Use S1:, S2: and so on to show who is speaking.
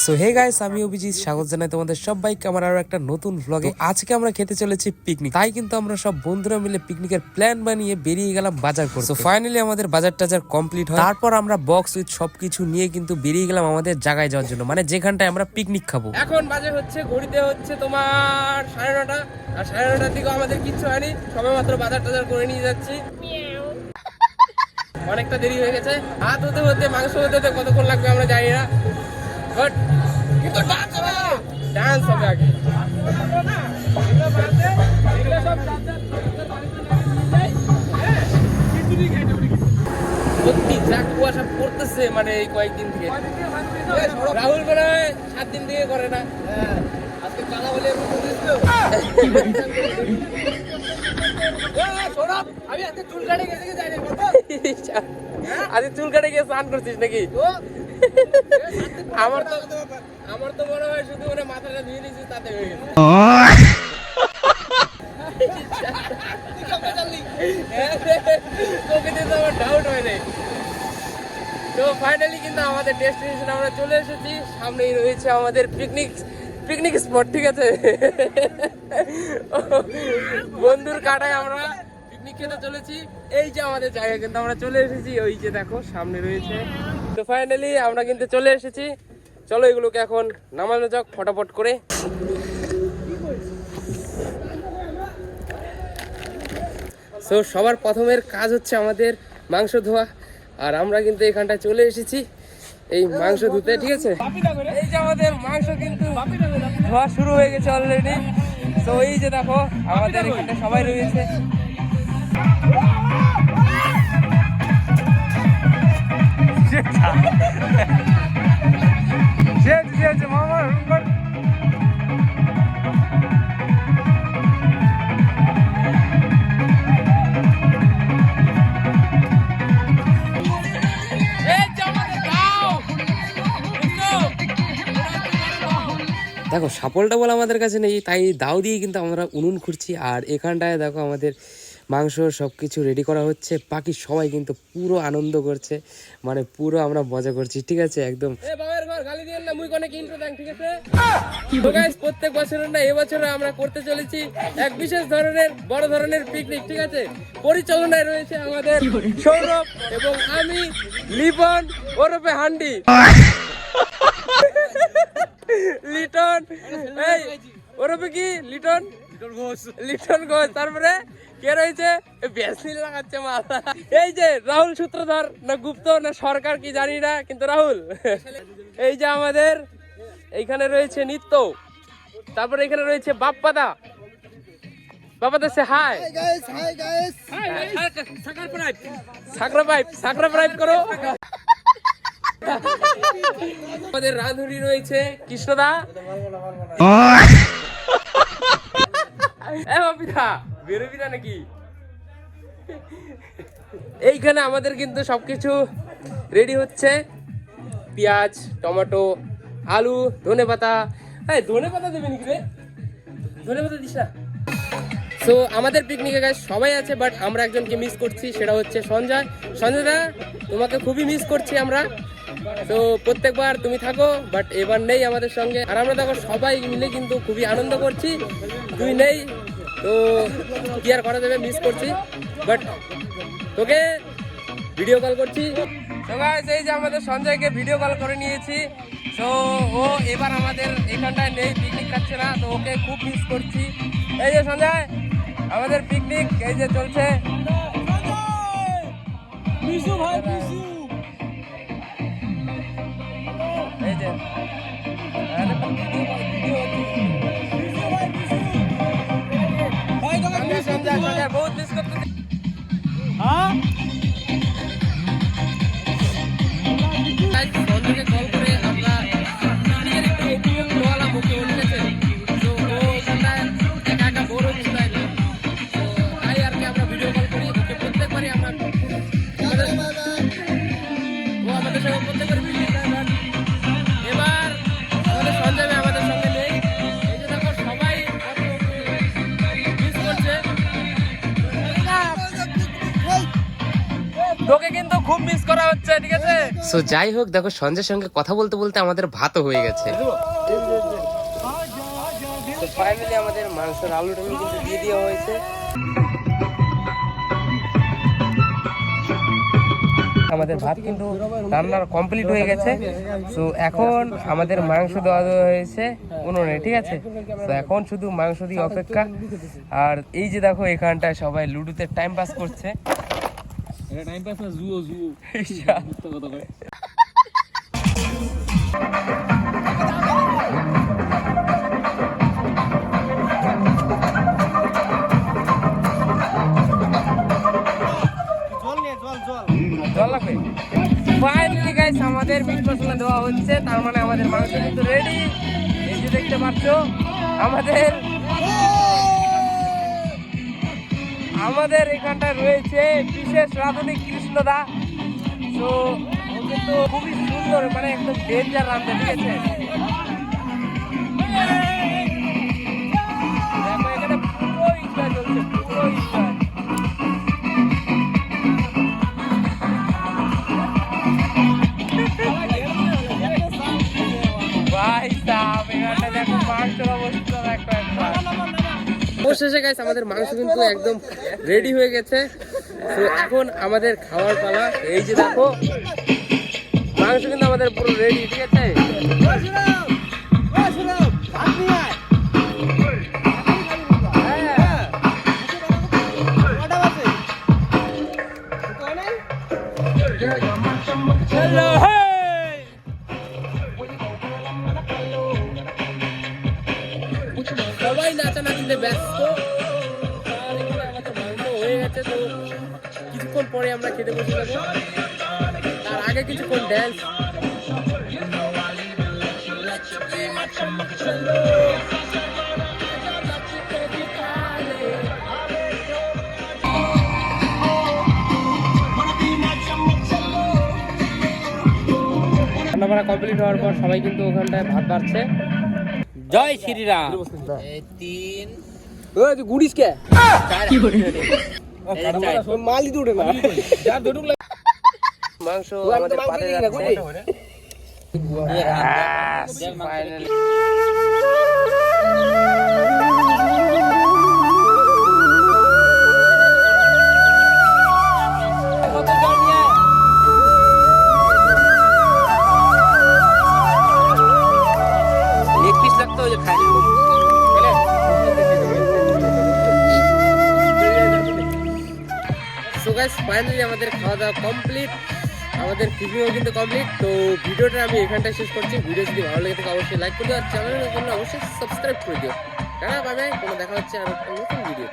S1: So hey guys, আমি অভিজিৎ, স্বাগত জানাই তোমাদের সবাইকে আমার আরো একটা নতুন ভ্লগে। আজকে আমরা খেতে চলেছি পিকনিক, তাই কিন্তু আমরা সব বন্ধুরা মিলে পিকনিকের প্ল্যান বানিয়ে বেরিয়ে গেলাম বাজার করতে। সো ফাইনালি আমাদের বাজার টাজার কমপ্লিট হয়, তারপর আমরা বক্স উইথ সবকিছু নিয়ে কিন্তু বেরিয়ে গেলাম আমাদের জায়গায় যাওয়ার জন্য, মানে যেখানটায় আমরা পিকনিক খাবো।
S2: এখন বাজে হচ্ছে, ঘড়িতে হচ্ছে তোমার 9:30, আর 9:30 দিকে আমাদের কিচ্ছু হয়নি, সবে মাত্র বাজার টাজার করে নিয়ে যাচ্ছি। অনেকটা দেরি হয়ে গেছে, ভাত হতে হতে মাংস হতে হতে কতক্ষণ লাগবে আমরা জানি না, বাট কিন্তু ডান্স হবে আগে। সত্যি যা কুয়াশা পড়তেছে মানে এই কয়েকদিন থেকে। রাহুল মনে হয় 7 দিন থেকে করে না। আজকে কালা বলে আমি আজকে চুল কাটে গেছি, আজকে চুল কাটে গিয়ে স্নান করছিস নাকি? আমার তো মনে হয় শুধু মানে মাথাটা ধুয়ে নিয়েছিস তাতে হয়ে গেছে। আমার ডাউট হয় নাই। তো ফাইনালি কিন্তু আমাদের ডেস্টিনেশন আমরা চলে এসেছি, সামনেই রয়েছে আমাদের পিকনিক স্পট, ঠিক আছে? বন্ধুর কাটায় আমরা পিকনিক খেতে চলেছি। এই যে আমাদের জায়গা কিন্তু আমরা চলে এসেছি, ওই যে দেখো সামনে রয়েছে। তো ফাইনালি আমরা কিন্তু চলে এসেছি, চলো এগুলোকে এখন নামানো যাক ফটাফট করে। তো সবার প্রথমের কাজ হচ্ছে আমাদের মাংস ধোয়া, আর আমরা কিন্তু এখানটায় চলে এসেছি এই মাংস ধুতে, ঠিক আছে? এই যে আমাদের মাংস কিন্তু ধোয়া শুরু হয়ে গেছে অলরেডি। তো এই যে দেখো আমাদের এখানটা সবাই রয়েছে। দেখো সাপলটা বলে আমাদের কাছে নেই, তাই দাও দিয়ে কিন্তু আমরা উনুন খুঁড়ছি। আর এখানটায় দেখো আমাদের মাংস সব কিছু রেডি করা হচ্ছে, বাকি সবাই কিন্তু পুরো আনন্দ করছে, মানে পুরো আমরা মজা করছি, ঠিক আছে? একদম প্রত্যেক বছরের না এবছর আমরা করতে চলেছি এক বিশেষ ধরনের বড় ধরনের পিকনিক, ঠিক আছে? পরিচালনায় রয়েছে আমাদের সৌরভ এবং আমি লিপন ওরফে হান্ডি লিটন, এই ওরফে কি লিটন ঘোষ। তারপরে কে রয়েছে? ভ্যাসলিন লাগাচ্ছে মাথা। এই যে রাহুল সূত্রধর না গুপ্ত না সরকার কি জানি না, কিন্তু রাহুল। এই যে আমাদের এইখানে রয়েছে নিত্য, তারপরে এখানে রয়েছে বাপ্পাদা সে হাই সাকরাপ্রাইব করো। আমাদের রাঁধুনি রয়েছে কৃষ্ণদা। বেরোবি না নাকি? এইখানে আমাদের কিন্তু সবকিছু রেডি হচ্ছে, পেঁয়াজ, টমেটো, আলু, ধনেপাতা। হ্যাঁ, ধনেপাতা দেবে নাকি রে? ধনেপাতা দিস না। সো আমাদের পিকনিকে গাইস সবাই আছে, বাট আমরা একজনকে মিস করছি, সেটা হচ্ছে সঞ্জয়দা। তোমাকে খুবই মিস করছি আমরা। তো প্রত্যেকবার তুমি থাকো, বাট এবার নেই আমাদের সঙ্গে। আর আমরা দেখো সবাই মিলে কিন্তু খুবই আনন্দ করছি, তুই নেই তো কি আর করা যাবে, মিস করছি, বাট তোকে ভিডিও কল করছি। তো গাইস এই যে আমাদের সঞ্জয়কে ভিডিও কল করে নিয়েছি। তো ও এবার আমাদের এখানটায় নেই, পিকনিক খাচ্ছে না, তো ওকে খুব মিস করছি। এই যে সঞ্জয়, আমাদের পিকনিক এই যে চলছে। এই যে সঞ্জয় বহুত মিস করতে। সঞ্জয়কে কল করে আমরা পিকনিকের একটু উপভোগ নেওয়ালাম, ওকে উঠেছে। তো ও এখানটায় একা একা বোর হচ্ছে, তাই না? তো তাই আর কি আমরা ভিডিও কল করি ওকে প্রত্যেকবারই। আমরা তোকে কিন্তু খুব মিস করা হচ্ছে, ঠিক আছে?
S1: সো যাই হোক, দেখো সঞ্জয়ের সঙ্গে কথা বলতে বলতে আমাদের ভাতও হয়ে গেছে। তো ফাইনালি আমাদের মাংসের আলুটা কিন্তু দিয়ে দেওয়া হয়েছে। আমাদের ভাত কিন্তু রান্নার কমপ্লিট হয়ে গেছে। তো এখন আমাদের মাংস দেওয়া হয়েছে উনুনে, ঠিক আছে? তো এখন শুধু মাংস দিয়ে অপেক্ষা। আর এই যে দেখো এখানটায় সবাই লুডোতে টাইম পাস করছে।
S3: টাইম পাস না, জুয়ো জুয়ো কথা কয়।
S2: জল লাগবে। ফাইনালি গাইস আমাদের মিট মশলা দেওয়া হচ্ছে, তার মানে আমাদের মাংস কিন্তু রেডি। এই যে দেখতে পাচ্ছ আমাদের এখানটায় রয়েছে বিশেষ রাঁধুনি কৃষ্ণদা। তো ও কিন্তু খুবই সুন্দর, মানে একদম ডেঞ্জার রাঁধে, ঠিক আছে? দেখো এখানে পুরো ইচ্ছা চলছে, পুরো ইচ্ছা। ভাই সাহেব এখানটা দেখো মাংসের অবস্থা দেখো একবার। অবশেষে গাইস আমাদের মাংস কিন্তু একদম রেডি হয়ে গেছে। তো এখন আমাদের খাওয়ার পালা। এই যে দেখো মাংস কিন্তু আমাদের পুরো রেডি, ঠিক আছে? সবাই নাচানাচিতে ব্যস্ত। আর এখানে আমাদের মাংস হয়ে গেছে। তো কিছুক্ষণ পরে আমরা খেতে বসে যাবো। তার আগে কিছুক্ষণ ড্যান্স। রান্না বান্না কমপ্লিট হওয়ার পর সবাই কিন্তু ওখানটায় ভাত বাড়ছে। জয় শ্রীরাম। গুড়িস কে মালি দুটে না মাংস আমাদের পাতে যাচ্ছে। ফাইনালি एक पीस लगता हो खाने को। সো গাইস ফাইনালি আমাদের খাওয়া দাওয়া কমপ্লিট, আমাদের ভিডিও কিন্তু কমপ্লিট। তো ভিডিওটা আমি এখানটায় শেষ করছি। ভিডিও যদি ভালো লেগে থাকে অবশ্যই লাইক করে দিও, আর চ্যানেলে নতুন অবশ্যই সাবস্ক্রাইব করে দিও। টাটা বাই বাই, কোনো দেখা হচ্ছে আর একটা নতুন ভিডিও।